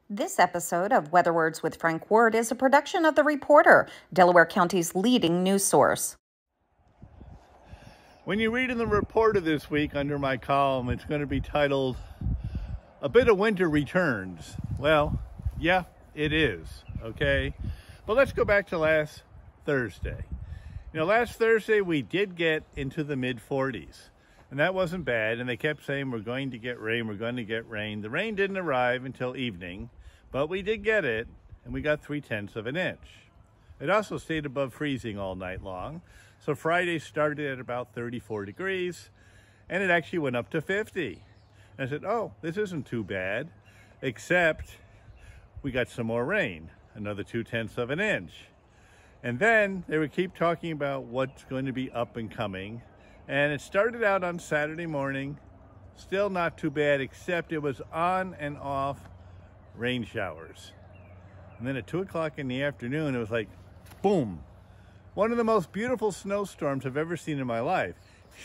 This episode of Weather Words with Frank Ward is a production of The Reporter, Delaware County's leading news source. When you read in The Reporter this week under my column, it's going to be titled, "A Bit of Winter Returns." Well, yeah, it is, okay? But let's go back to last Thursday. Last Thursday we did get into the mid-40s. And that wasn't bad, and they kept saying, we're going to get rain, we're going to get rain. The rain didn't arrive until evening, but we did get it, and we got 3/10 of an inch. It also stayed above freezing all night long, so Friday started at about 34 degrees, and it actually went up to 50. And I said, oh, this isn't too bad, except we got some more rain, another 2/10 of an inch. And then they would keep talking about what's going to be up and coming. And it started out on Saturday morning, still not too bad, except it was on and off rain showers. And then at 2 o'clock in the afternoon, it was like, boom. One of the most beautiful snowstorms I've ever seen in my life.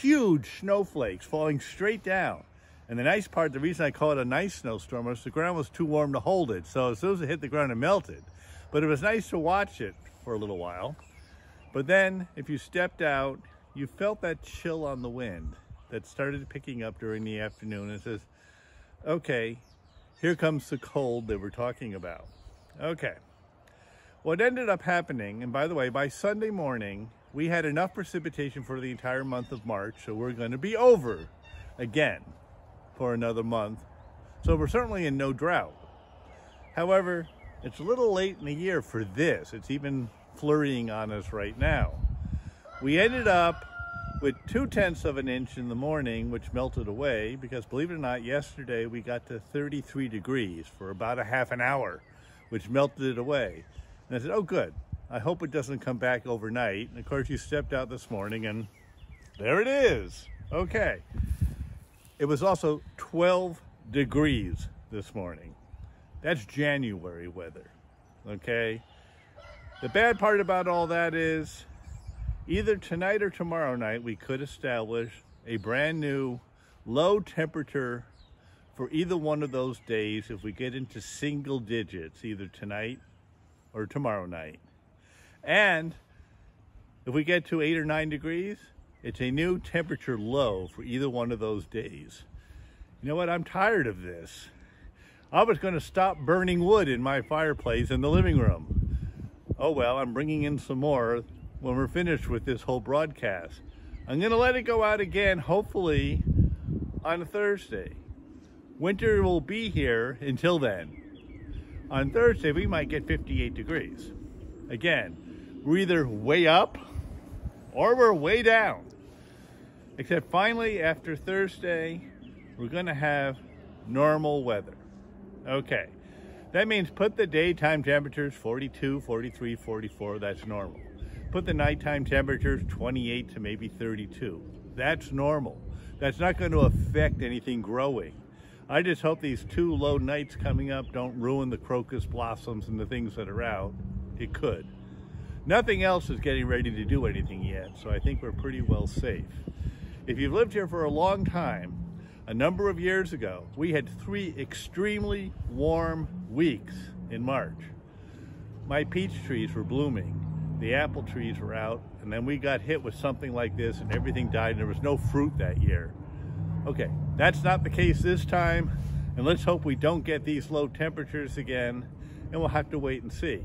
Huge snowflakes falling straight down. And the nice part, the reason I call it a nice snowstorm, was the ground was too warm to hold it. So as soon as it hit the ground, it melted. But it was nice to watch it for a little while. But then, if you stepped out, you felt that chill on the wind that started picking up during the afternoon. It says, okay, here comes the cold they were talking about. Okay. What ended up happening, and by the way, by Sunday morning, we had enough precipitation for the entire month of March, so we're going to be over again for another month. So we're certainly in no drought. However, it's a little late in the year for this. It's even flurrying on us right now. We ended up with 2/10 of an inch in the morning, which melted away because, believe it or not, yesterday we got to 33 degrees for about a half an hour, which melted it away. And I said, oh, good. I hope it doesn't come back overnight. And of course, you stepped out this morning and there it is. Okay. It was also 12 degrees this morning. That's January weather. Okay. The bad part about all that is, either tonight or tomorrow night, we could establish a brand new low temperature for either one of those days if we get into single digits, either tonight or tomorrow night. And if we get to 8 or 9 degrees, it's a new temperature low for either one of those days. You know what? I'm tired of this. I was going to stop burning wood in my fireplace in the living room. Oh well, I'm bringing in some more when we're finished with this whole broadcast. I'm going to let it go out again, hopefully, on Thursday. Winter will be here until then. On Thursday, we might get 58 degrees. Again, we're either way up or we're way down. Except finally, after Thursday, we're going to have normal weather. Okay. That means put the daytime temperatures 42, 43, 44, that's normal. Put the nighttime temperatures 28 to maybe 32. That's normal. That's not going to affect anything growing. I just hope these 2 low nights coming up don't ruin the crocus blossoms and the things that are out. It could. Nothing else is getting ready to do anything yet, so I think we're pretty well safe. If you've lived here for a long time, a number of years ago, we had 3 extremely warm weeks in March. My peach trees were blooming. The apple trees were out, and then we got hit with something like this and everything died and there was no fruit that year. Okay, that's not the case this time, and let's hope we don't get these low temperatures again, and we'll have to wait and see.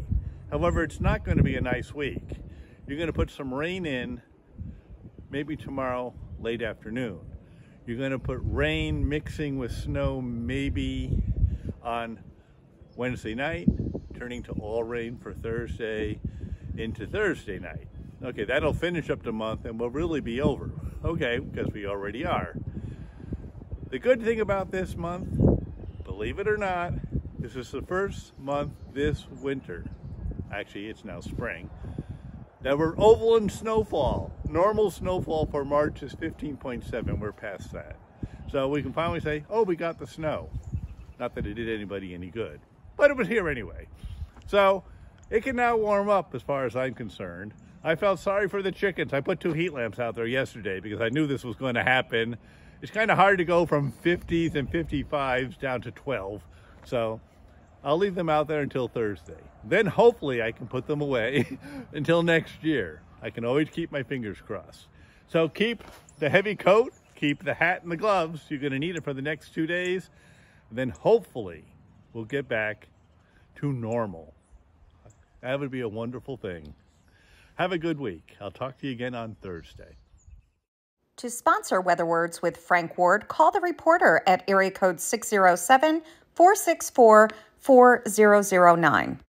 However, it's not going to be a nice week. You're going to put some rain in maybe tomorrow late afternoon. You're going to put rain mixing with snow maybe on Wednesday night, turning to all rain for Thursday into Thursday night. Okay, that'll finish up the month and we'll really be over. Okay, because we already are. The good thing about this month, believe it or not, this is the first month this winter, actually it's now spring, that we're oval in snowfall. Normal snowfall for March is 15.7, we're past that. So we can finally say, oh, we got the snow. Not that it did anybody any good, but it was here anyway. So it can now warm up as far as I'm concerned. I felt sorry for the chickens. I put 2 heat lamps out there yesterday because I knew this was going to happen. It's kind of hard to go from 50s and 55s down to 12. So I'll leave them out there until Thursday. Then hopefully I can put them away until next year. I can always keep my fingers crossed. So keep the heavy coat, keep the hat and the gloves. You're going to need it for the next 2 days. Then hopefully we'll get back to normal. That would be a wonderful thing. Have a good week. I'll talk to you again on Thursday. To sponsor Weather Words with Frank Ward, call the reporter at area code 607-464-4009.